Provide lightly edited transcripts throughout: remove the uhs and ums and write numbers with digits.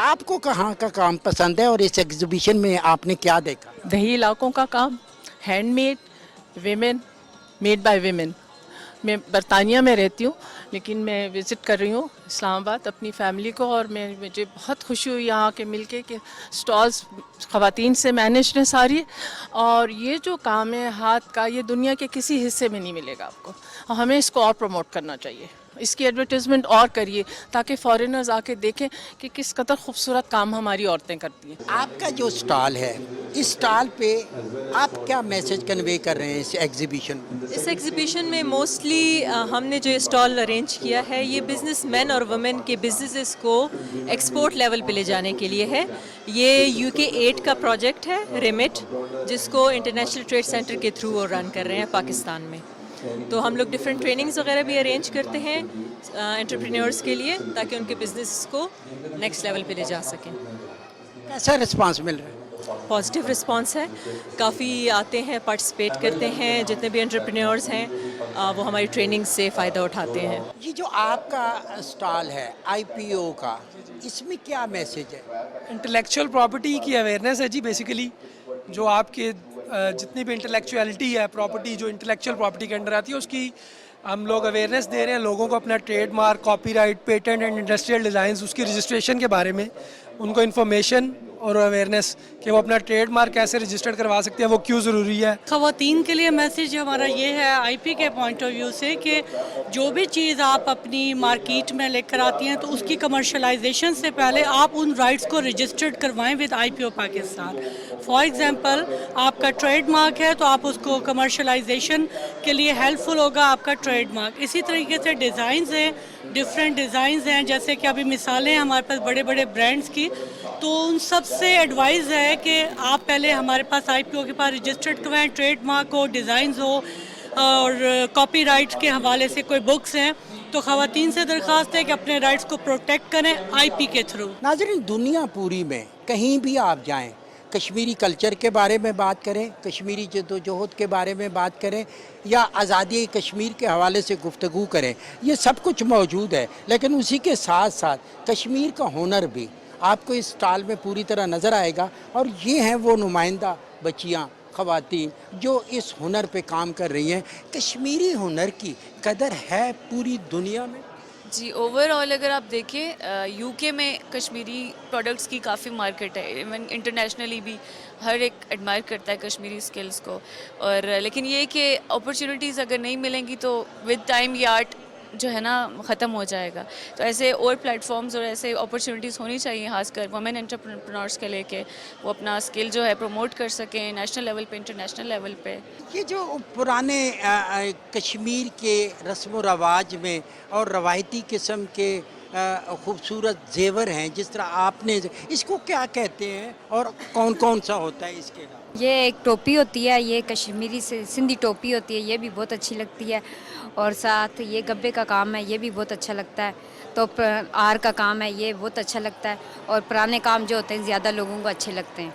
آپ کو کہاں کا کام پسند ہے اور اس ایگزیبیشن میں آپ نے کیا دیکھا؟ دیہی علاقوں کا کام، handmade, women, made by women. میں برطانیہ میں رہتی ہوں لیکن میں وزٹ کر رہی ہوں اسلام آباد اپنی فیملی کو، اور مجھے بہت خوشی ہوئی یہاں کے مل کے کہ سٹالز خواتین سے مینیجڈ ہیں ساری، اور یہ جو کام ہے ہاتھ کا یہ دنیا کے کسی حصے میں نہیں ملے گا آپ کو، اور ہمیں اس کو اور پروموٹ کرنا چاہیے، اس کی ایڈورٹیزمنٹ اور کریے تاکہ فارینرز آ کے دیکھیں کہ کس قدر خوبصورت کام ہماری عورتیں کرتی ہیں. آپ کا جو اسٹال ہے اس اسٹال پہ آپ کیا میسج کنوے کر رہے ہیں اس ایگزیبیشن میں؟ اس ایگزیبیشن میں موسٹلی ہم نے جو اسٹال ارینج کیا ہے یہ بزنس مین اور وومن کے بزنسز کو ایکسپورٹ لیول پہ لے جانے کے لیے ہے. یہ UK8 کا پروجیکٹ ہے ریمٹ، جس کو انٹرنیشنل ٹریڈ سینٹر کے تھرو وہ رن کر رہے ہیں پاکستان میں. تو ہم لوگ ڈفرینٹ ٹریننگز وغیرہ بھی ارینج کرتے ہیں انٹرپرینورز کے لیے تاکہ ان کے بزنس کو نیکسٹ لیول پہ لے جا سکیں. کیسا رسپانس مل رہا ہے؟ پازیٹیو رسپانس ہے، کافی آتے ہیں پارٹیسپیٹ کرتے ہیں، جتنے بھی انٹرپرینورز ہیں وہ ہماری ٹریننگ سے فائدہ اٹھاتے ہیں. یہ جو آپ کا اسٹال ہے IPO کا، اس میں کیا میسج ہے؟ انٹلیکچوئل پراپرٹی کی اویئرنیس ہے جی. بیسیکلی جو آپ کے جتنی بھی انٹلیکچوئلٹی ہے، پراپرٹی جو انٹلیکچوئل پراپرٹی کے انڈر آتی ہے، اس کی ہم لوگ اویئرنیس دے رہے ہیں لوگوں کو، اپنا trademark, copyright, patent and industrial designs, اس کی رجسٹریشن کے بارے میں ان کو انفارمیشن اور اویئرنیس کہ وہ اپنا ٹریڈ مارک کیسے رجسٹرڈ کروا سکتے ہیں، وہ کیوں ضروری ہے. خواتین کے لیے میسیج ہمارا یہ ہے IP کے پوائنٹ آف ویو سے کہ جو بھی چیز آپ اپنی مارکیٹ میں لے کر آتی ہیں تو اس کی کمرشلائزیشن سے پہلے آپ ان رائٹس کو رجسٹرڈ کروائیں with IPO Pakistan. For example آپ کا ٹریڈ مارک ہے تو آپ اس کو کمرشلائزیشن کے لیے ہیلپ فل ہوگا آپ کا ٹریڈ مارک. اسی طریقے سے ڈیزائنز ہیں، ڈفرینٹ ڈیزائنز ہیں، جیسے کہ ابھی مثالیں ہیں ہمارے پاس بڑے بڑے برانڈز کی، تو ان سب سے ایڈوائز ہے کہ آپ پہلے ہمارے پاس IPO کے پاس رجسٹرڈ کروائیں، ٹریڈ مارک ہو، ڈیزائنز ہو، اور کاپی رائٹ کے حوالے سے کوئی بکس ہیں. تو خواتین سے درخواست ہے کہ اپنے رائٹس کو پروٹیکٹ کریں IP کے تھرو. ناظرین، دنیا پوری میں کہیں بھی آپ جائیں، کشمیری کلچر کے بارے میں بات کریں، کشمیری جدوجہد کے بارے میں بات کریں، یا آزادی کشمیر کے حوالے سے گفتگو کریں، یہ سب کچھ موجود ہے. لیکن اسی کے ساتھ ساتھ کشمیر کا ہنر بھی آپ کو اس اسٹال میں پوری طرح نظر آئے گا، اور یہ ہیں وہ نمائندہ بچیاں، خواتین جو اس ہنر پہ کام کر رہی ہیں. کشمیری ہنر کی قدر ہے پوری دنیا میں. جی اوور آل اگر آپ دیکھیں UK میں کشمیری پروڈکٹس کی کافی مارکیٹ ہے، ایون انٹرنیشنلی بھی ہر ایک ایڈمائر کرتا ہے کشمیری اسکلز کو. اور لیکن یہ کہ اپرچونیٹیز اگر نہیں ملیں گی تو ود ٹائم یہ آرٹ جو ہے نا ختم ہو جائے گا. تو ایسے اور پلیٹ فارمز اور ایسے اپرچونیٹیز ہونی چاہیے، خاص کر وومن انٹرپرینورس کے لے کے وہ اپنا اسکل جو ہے پروموٹ کر سکیں نیشنل لیول پہ، انٹرنیشنل لیول پہ. یہ جو پرانے کشمیر کے رسم و رواج میں اور روایتی قسم کے خوبصورت زیور ہیں، جس طرح آپ نے، اس کو کیا کہتے ہیں اور کون کون سا ہوتا ہے اس کے علاوہ؟ یہ ایک ٹوپی ہوتی ہے، یہ کشمیری سے سندھی ٹوپی ہوتی ہے، یہ بھی بہت اچھی لگتی ہے. اور ساتھ یہ گبے کا کام ہے، یہ بھی بہت اچھا لگتا ہے. تو آر کا کام ہے، یہ بہت اچھا لگتا ہے. اور پرانے کام جو ہوتے ہیں زیادہ لوگوں کو اچھے لگتے ہیں.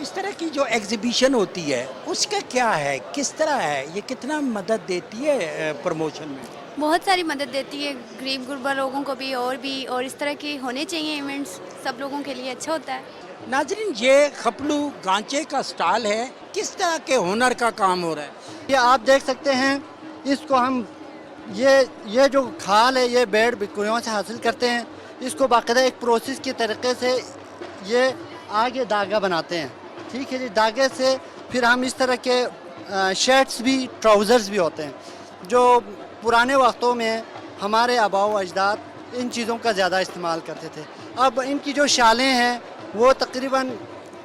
اس طرح کی جو ایگزیبیشن ہوتی ہے اس کا کیا ہے، کس طرح ہے، یہ کتنا مدد دیتی ہے پروموشن میں؟ بہت ساری مدد دیتی ہے غریب غربا لوگوں کو بھی، اور اس طرح کے ہونے چاہیے ایونٹس، سب لوگوں کے لیے اچھا ہوتا ہے. ناظرین، یہ خپلو گانچے کا سٹال ہے، کس طرح کے ہنر کا کام ہو رہا ہے؟ یہ آپ دیکھ سکتے ہیں، اس کو ہم یہ جو کھال ہے یہ بیڑ بکریوں سے حاصل کرتے ہیں. اس کو باقاعدہ ایک پروسیس کے طریقے سے یہ آگے داغا بناتے ہیں. ٹھیک ہے جی، داغے سے پھر ہم اس طرح کے شرٹس بھی، ٹراؤزرز بھی ہوتے ہیں. جو پرانے وقتوں میں ہمارے آباء و اجداد ان چیزوں کا زیادہ استعمال کرتے تھے. اب ان کی جو شالیں ہیں وہ تقریباً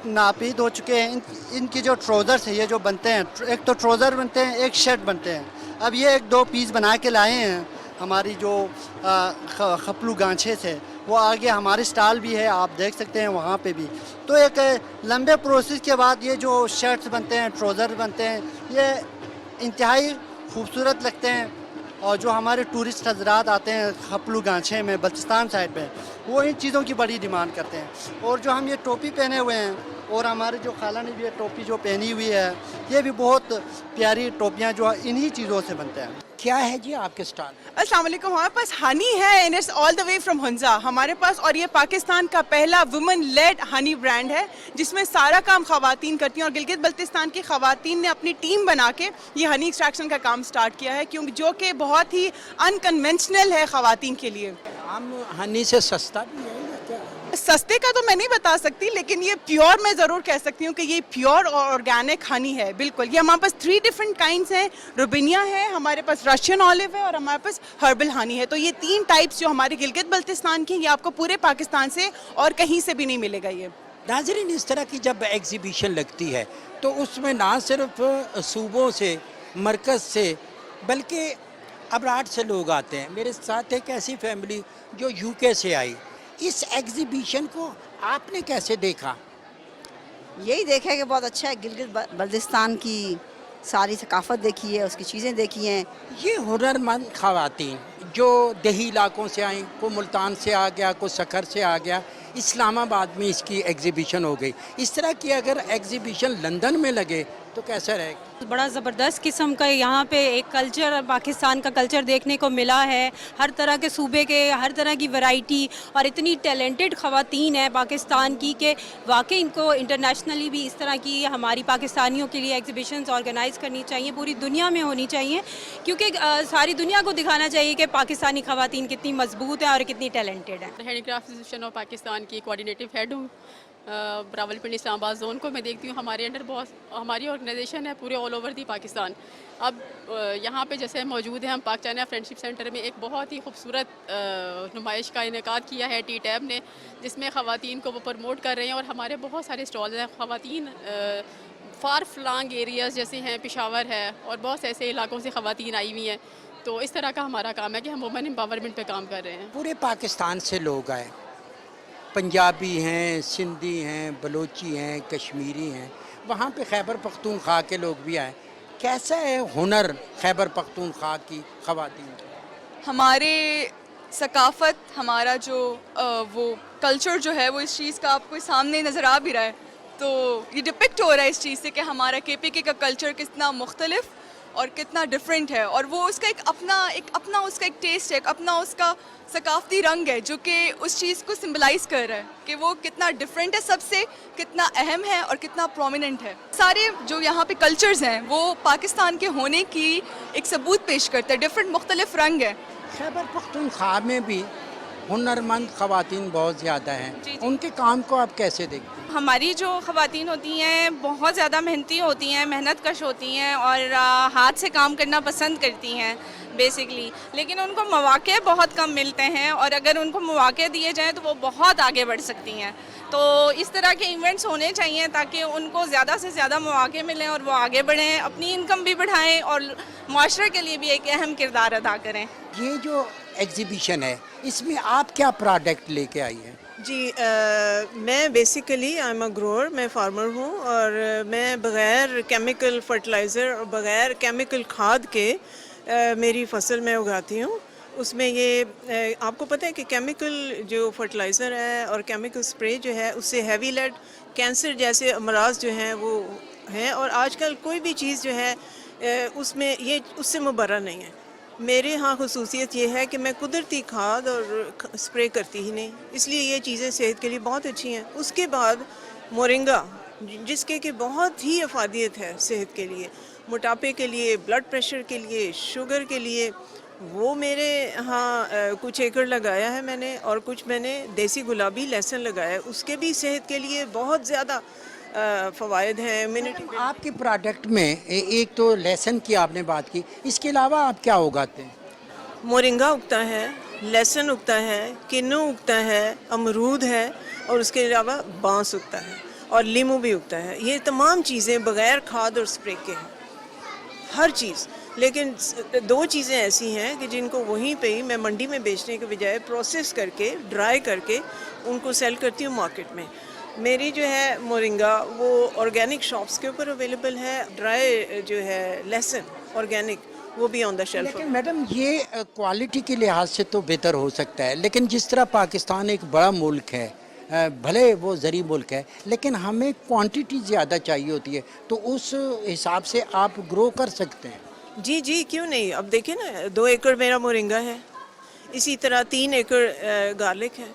ناپید ہو چکے ہیں. ان کی جو ٹراؤزرس ہیں، یہ جو بنتے ہیں، ایک تو ٹراؤزر بنتے ہیں، ایک شرٹ بنتے ہیں. اب یہ ایک دو پیس بنا کے لائے ہیں ہماری جو خپلو گانچھے سے. وہ آگے ہمارے سٹال بھی ہے، آپ دیکھ سکتے ہیں وہاں پہ بھی. تو ایک لمبے پروسیس کے بعد یہ جو شرٹس بنتے ہیں، ٹراؤزر بنتے ہیں، یہ انتہائی خوبصورت لگتے ہیں. اور جو ہمارے ٹورسٹ حضرات آتے ہیں خپلو گانچھے میں، بلتستان سائڈ پہ، وہ ان چیزوں کی بڑی ڈیمانڈ کرتے ہیں. اور جو ہم یہ ٹوپی پہنے ہوئے ہیں، اور ہمارے جو خالہ نے بھی یہ ٹوپی جو پہنی ہوئی ہے، یہ بھی بہت پیاری ٹوپیاں جو انہی چیزوں سے بنتے ہیں. کیا ہے جی آپ کے اسٹال؟ السلام علیکم. ہمارے پاس ہنی ہے and it's all the way from Hunza ہمارے پاس, اور یہ پاکستان کا پہلا وومن لیڈ ہنی برانڈ ہے جس میں سارا کام خواتین کرتی ہیں, اور گلگت بلتستان کی خواتین نے اپنی ٹیم بنا کے یہ ہنی ایکسٹریکشن کا کام سٹارٹ کیا ہے, کیونکہ جو کہ بہت ہی انکنونشنل ہے خواتین کے لیے. عام ہنی سے سستا بھی ہے یا کیا؟ سستے کا تو میں نہیں بتا سکتی, لیکن یہ پیور میں ضرور کہہ سکتی ہوں کہ یہ پیور اور آرگینک ہنی ہے. بالکل, یہ ہمارے پاس 3 ڈفرینٹ کائنڈس ہیں. روبینیا ہے, ہمارے پاس رشین آلیو ہے, اور ہمارے پاس ہربل ہنی ہے. تو یہ 3 ٹائپس جو ہمارے گلگت بلتستان کی, یہ آپ کو پورے پاکستان سے اور کہیں سے بھی نہیں ملے گا. یہ ناظرین, اس طرح کی جب ایگزیبیشن لگتی ہے تو اس میں نہ صرف صوبوں سے, مرکز سے, بلکہ ابراڈ سے لوگ آتے ہیں. میرے ساتھ ایک ایسی فیملی جو UK سے آئی. اس ایگزیبیشن کو آپ نے کیسے دیکھا؟ یہی دیکھا کہ بہت اچھا ہے. گلگت بلتستان کی ساری ثقافت دیکھی ہے, اس کی چیزیں دیکھی ہیں. یہ ہنرمند خواتین جو دیہی علاقوں سے آئیں, کوئی ملتان سے آ گیا, کوئی سکھر سے آ گیا, اسلام آباد میں اس کی ایگزیبیشن ہو گئی. اس طرح کی اگر ایگزیبیشن لندن میں لگے تو کیسا رہے گا؟ بڑا زبردست قسم کا یہاں پہ ایک کلچر, پاکستان کا کلچر دیکھنے کو ملا ہے. ہر طرح کے صوبے کے, ہر طرح کی ورائٹی, اور اتنی ٹیلنٹڈ خواتین ہیں پاکستان کی کہ واقعی ان کو انٹرنیشنلی بھی اس طرح کی ہماری پاکستانیوں کے لیے ایگزیبیشنز آرگنائز کرنی چاہیے, پوری دنیا میں ہونی چاہیے, کیونکہ ساری دنیا کو دکھانا چاہیے کہ پاکستانی خواتین کتنی مضبوط ہیں اور کتنی ٹیلنٹڈ ہیں. Handy craft association of Pakistan کی کوآرڈینیٹو ہیڈ ہوں. راول پنڈی اسلام آباد زون کو میں دیکھتی ہوں. ہمارے انڈر بہت ہماری آرگنائزیشن ہے پورے آل اوور دی پاکستان. اب یہاں پہ جیسے موجود ہیں ہم پاک چائنا فرینڈشپ سینٹر میں ایک بہت ہی خوبصورت نمائش کا انعقاد کیا ہے ٹی ٹیب نے, جس میں خواتین کو وہ پروموٹ کر رہے ہیں, اور ہمارے بہت سارے اسٹالز ہیں. خواتین فار فلانگ ایریاز جیسے ہیں, پشاور ہے, اور بہت سے ایسے علاقوں سے خواتین آئی ہوئی ہیں. تو اس طرح کا ہمارا کام ہے کہ ہم وومن امپاورمنٹ پہ کام کر رہے ہیں. پورے پاکستان سے لوگ آئے, پنجابی ہیں, سندھی ہیں, بلوچی ہیں, کشمیری ہیں, وہاں پہ خیبر پختونخوا کے لوگ بھی آئے. کیسا ہے ہنر خیبر پختونخوا کی خواتین؟ ہمارے ثقافت, ہمارا جو وہ کلچر جو ہے وہ اس چیز کا آپ کو سامنے نظر آ بھی رہا ہے. تو یہ ڈپکٹ ہو رہا ہے اس چیز سے کہ ہمارا KPK کا کلچر کتنا مختلف اور کتنا ڈفرینٹ ہے, اور وہ اس کا ایک اپنا اس کا ایک ٹیسٹ ہے, ایک اپنا اس کا ثقافتی رنگ ہے جو کہ اس چیز کو سمبلائز کر رہا ہے کہ وہ کتنا ڈفرینٹ ہے, سب سے کتنا اہم ہے اور کتنا پرومیننٹ ہے. سارے جو یہاں پہ کلچرز ہیں وہ پاکستان کے ہونے کی ایک ثبوت پیش کرتے ہیں. ڈفرینٹ مختلف رنگ ہے. خیبر پختونخوا میں بھی ہنرمند خواتین بہت زیادہ ہیں. ان کے کام کو آپ کیسے دیکھتے ہیں؟ ہماری جو خواتین ہوتی ہیں بہت زیادہ محنتی ہوتی ہیں, محنت کش ہوتی ہیں, اور ہاتھ سے کام کرنا پسند کرتی ہیں بیسکلی, لیکن ان کو مواقع بہت کم ملتے ہیں, اور اگر ان کو مواقع دیے جائیں تو وہ بہت آگے بڑھ سکتی ہیں. تو اس طرح کے ایونٹس ہونے چاہیے تاکہ ان کو زیادہ سے زیادہ مواقع ملیں اور وہ آگے بڑھیں, اپنی انکم بھی بڑھائیں اور معاشرے کے لیے بھی ایک اہم کردار ادا کریں. یہ جو ایگزیبیشن ہے اس میں آپ کیا پروڈکٹ لے کے آئی ہیں؟ جی میں بیسیکلی آئی ایم اے گروور, میں فارمر ہوں, اور میں بغیر کیمیکل فرٹیلائزر اور بغیر کیمیکل کھاد کے میری فصل میں اگاتی ہوں. اس میں یہ آپ کو پتہ ہے کہ کیمیکل جو فرٹیلائزر ہے اور کیمیکل اسپرے جو ہے اس سے ہیوی لیڈ, کینسر جیسے امراض جو ہیں وہ ہیں, اور آج کل کوئی بھی چیز جو ہے اس میں یہ اس سے مبرہ نہیں ہے. میرے ہاں خصوصیت یہ ہے کہ میں قدرتی کھاد اور اسپرے کرتی ہی نہیں, اس لیے یہ چیزیں صحت کے لیے بہت اچھی ہیں. اس کے بعد مورنگا, جس کے کہ بہت ہی افادیت ہے صحت کے لیے, موٹاپے کے لیے, بلڈ پریشر کے لیے, شوگر کے لیے. وہ میرے ہاں کچھ ایکڑ لگایا ہے میں نے, اور کچھ میں نے دیسی گلابی لہسن لگایا ہے. اس کے بھی صحت کے لیے بہت زیادہ فوائد ہیں. آپ کے پروڈکٹ میں ایک تو لہسن کی آپ نے بات کی, اس کے علاوہ آپ کیا اگاتے ہیں؟ مورنگا اگتا ہے, لہسن اگتا ہے, کنو اگتا ہے, امرود ہے, اور اس کے علاوہ بانس اگتا ہے, اور لیمو بھی اگتا ہے. یہ تمام چیزیں بغیر کھاد اور اسپرے کے ہیں, ہر چیز. لیکن 2 چیزیں ایسی ہیں کہ جن کو وہیں پہ ہی میں منڈی میں بیچنے کے بجائے پروسیس کر کے, ڈرائی کر کے ان کو سیل کرتی ہوں مارکیٹ میں. میری جو ہے مورنگا وہ آرگینک شاپس کے اوپر اویلیبل ہے, ڈرائی جو ہے لہسن آرگینک وہ بھی آن دا شیلف. لیکن میڈم یہ کوالٹی کے لحاظ سے تو بہتر ہو سکتا ہے, لیکن جس طرح پاکستان ایک بڑا ملک ہے, بھلے وہ زرعی ملک ہے, لیکن ہمیں کوانٹیٹی زیادہ چاہیے ہوتی ہے, تو اس حساب سے آپ گرو کر سکتے ہیں. جی جی کیوں نہیں. اب دیکھیں نا 2 ایکڑ میرا مورنگا ہے, اسی طرح 3 ایکڑ گارلک ہے.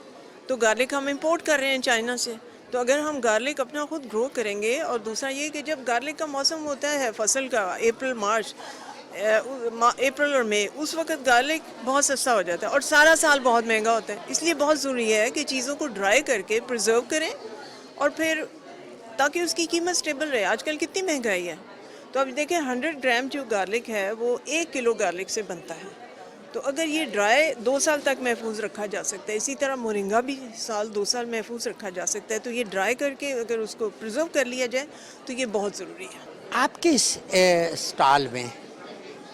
تو گارلک ہم امپورٹ کر رہے ہیں چائنا سے. تو اگر ہم گارلک اپنا خود گرو کریں گے, اور دوسرا یہ کہ جب گارلک کا موسم ہوتا ہے فصل کا اپریل مارچ, اپریل اور مئی, اس وقت گارلک بہت سستا ہو جاتا ہے اور سارا سال بہت مہنگا ہوتا ہے. اس لیے بہت ضروری ہے کہ چیزوں کو ڈرائی کر کے پرزرو کریں, اور پھر تاکہ اس کی قیمت سٹیبل رہے. آج کل کتنی مہنگائی ہے. تو اب دیکھیں 100 گرام جو گارلک ہے وہ 1 کلو گارلک سے بنتا ہے. تو اگر یہ ڈرائی 2 سال تک محفوظ رکھا جا سکتا ہے, اسی طرح مورنگا بھی 2 سال محفوظ رکھا جا سکتا ہے. تو یہ ڈرائی کر کے اگر اس کو پرزرو کر لیا جائے تو یہ بہت ضروری ہے. آپ کے اس اسٹال میں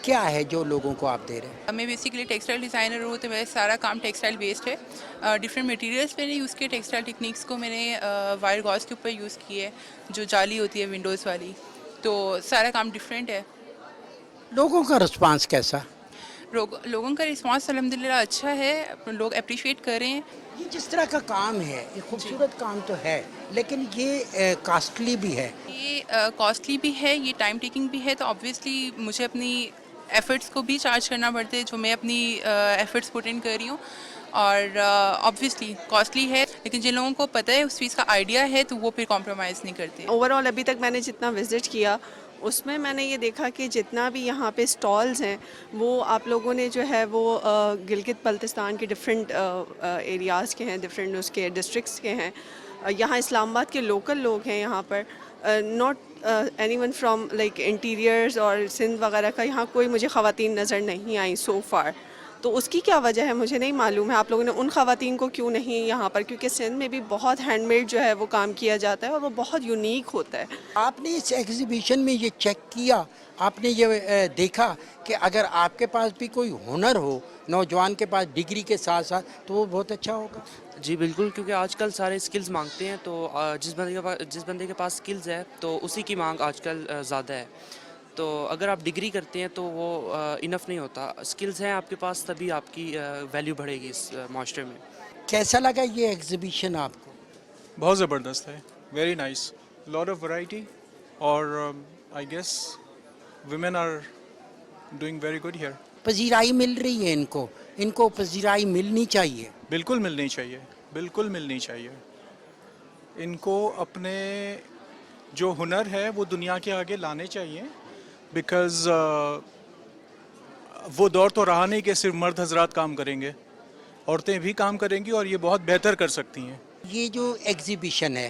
کیا ہے جو لوگوں کو آپ دے رہے ہیں؟ میں بیسیکلی ٹیکسٹائل ڈیزائنر ہوں, تو میرا سارا کام ٹیکسٹائل بیسڈ ہے. ڈفرینٹ مٹیریلس میں نے یوز کیے, ٹیکسٹائل ٹیکنیکس کو میں نے وائر گاز کے اوپر یوز کی ہے جو جالی ہوتی ہے ونڈوز والی. تو سارا کام ڈفرینٹ ہے. لوگوں کا رسپانس کیسا؟ لوگوں کا رسپانس الحمدللہ اچھا ہے, لوگ اپریشیٹ کر رہے ہیں. یہ جس طرح کا کام ہے, یہ خوبصورت کام تو ہے, لیکن یہ کاسٹلی بھی ہے. یہ کاسٹلی بھی ہے, یہ ٹائم ٹیکنگ بھی ہے. تو آبویسلی مجھے اپنی ایفرٹس کو بھی چارج کرنا پڑتا ہے, جو میں اپنی ایفرٹس پٹ ان کر رہی ہوں. اور آبویسلی کاسٹلی ہے, لیکن جن لوگوں کو پتہ ہے اس چیز کا آئیڈیا ہے تو وہ پھر کمپرومائز نہیں کرتے. اوور آل ابھی تک میں نے جتنا وزٹ کیا اس میں نے یہ دیکھا کہ جتنا بھی یہاں پہ اسٹالز ہیں وہ آپ لوگوں نے جو ہے وہ گلگت بلتستان کے ڈفرینٹ ایریاز کے ہیں, ڈفرینٹ اس کے ڈسٹرکٹس کے ہیں. یہاں اسلام آباد کے لوکل لوگ ہیں یہاں پر, not any one from like interiors اور سندھ وغیرہ کا. یہاں کوئی مجھے خواتین نظر نہیں آئیں سو فار. تو اس کی کیا وجہ ہے مجھے نہیں معلوم ہے. آپ لوگوں نے ان خواتین کو کیوں نہیں یہاں پر, کیونکہ سندھ میں بھی بہت ہینڈ میڈ جو ہے وہ کام کیا جاتا ہے اور وہ بہت یونیک ہوتا ہے. آپ نے اس ایگزیبیشن میں یہ چیک کیا, آپ نے یہ دیکھا کہ اگر آپ کے پاس بھی کوئی ہنر ہو, نوجوان کے پاس ڈگری کے ساتھ ساتھ, تو وہ بہت اچھا ہوگا. جی بالکل, کیونکہ آج کل سارے اسکلز مانگتے ہیں. تو جس بندے کے پاس اسکلز ہے تو اسی کی مانگ آج کل زیادہ ہے. تو اگر آپ ڈگری کرتے ہیں تو وہ انف نہیں ہوتا. اسکلز ہیں آپ کے پاس تبھی آپ کی ویلیو بڑھے گی اس معاشرے میں. کیسا لگا یہ ایگزیبیشن آپ کو؟ بہت زبردست ہے, very nice, lot of variety, اور I guess women are doing very good here. پذیرائی مل رہی ہے ان کو پذیرائی ملنی چاہیے. بالکل ملنی چاہیے, بالکل ملنی چاہیے. ان کو اپنے جو ہنر ہے وہ دنیا کے آگے لانے چاہیے, بیکاز وہ دور تو رہا نہیں کہ صرف مرد حضرات کام کریں گے, عورتیں بھی کام کریں گی اور یہ بہت بہتر کر سکتی ہیں. یہ جو ایگزیبیشن ہے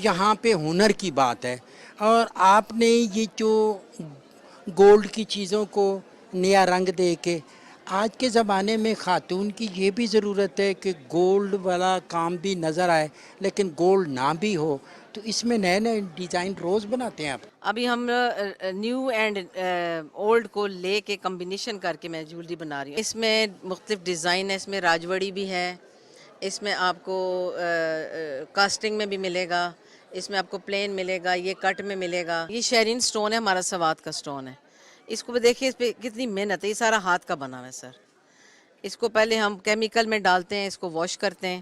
یہاں پہ ہنر کی بات ہے, اور آپ نے یہ جو گولڈ کی چیزوں کو نیا رنگ دے کے, آج کے زمانے میں خاتون کی یہ بھی ضرورت ہے کہ گولڈ والا کام بھی نظر آئے لیکن گولڈ نہ بھی ہو, تو اس میں نئے نئے ڈیزائن روز بناتے ہیں آپ. ابھی ہم نیو اینڈ اولڈ کو لے کے کمبینیشن کر کے میں جیولری بنا رہی ہوں. اس میں مختلف ڈیزائن ہے, اس میں راجوڑی بھی ہے, اس میں آپ کو کاسٹنگ میں بھی ملے گا, اس میں آپ کو پلین ملے گا, یہ کٹ میں ملے گا. یہ شیرین سٹون ہے, ہمارا سوات کا سٹون ہے. اس کو دیکھیے اس پہ کتنی محنت ہے, یہ سارا ہاتھ کا بنا ہوا ہے سر. اس کو پہلے ہم کیمیکل میں ڈالتے ہیں, اس کو واش کرتے ہیں,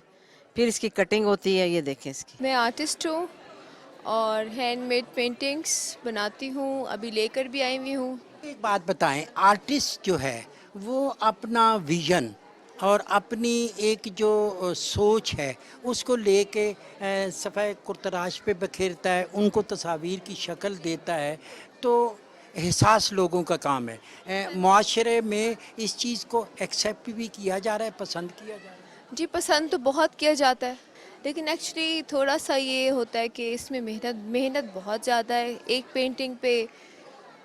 پھر اس کی کٹنگ ہوتی ہے. یہ دیکھیں اس کی. میں آرٹسٹ ہوں اور ہینڈ میڈ پینٹنگس بناتی ہوں, ابھی لے کر بھی آئی ہوئی ہوں. ایک بات بتائیں, آرٹسٹ جو ہے وہ اپنا ویژن اور اپنی ایک جو سوچ ہے اس کو لے کے صفحہ کرتراش پہ بکھیرتا ہے, ان کو تصاویر کی شکل دیتا ہے, تو احساس لوگوں کا کام ہے. معاشرے میں اس چیز کو ایکسیپٹ بھی کیا جا رہا ہے, پسند کیا جا رہا ہے. جی پسند تو بہت کیا جاتا ہے, لیکن ایکچولی تھوڑا سا یہ ہوتا ہے کہ اس میں محنت بہت زیادہ ہے. ایک پینٹنگ پہ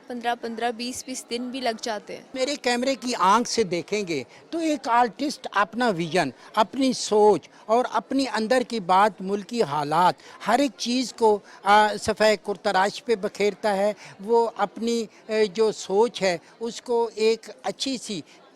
15-20 دن بھی لگ جاتے ہیں. میرے کیمرے کی آنکھ سے دیکھیں گے تو ایک آرٹسٹ اپنا ویژن, اپنی سوچ اور اپنی اندر کی بات, ملکی حالات, ہر ایک چیز کو صفحہ کرتراش پہ بکھیرتا ہے. وہ اپنی جو سوچ ہے اس کو ایک اچھی سی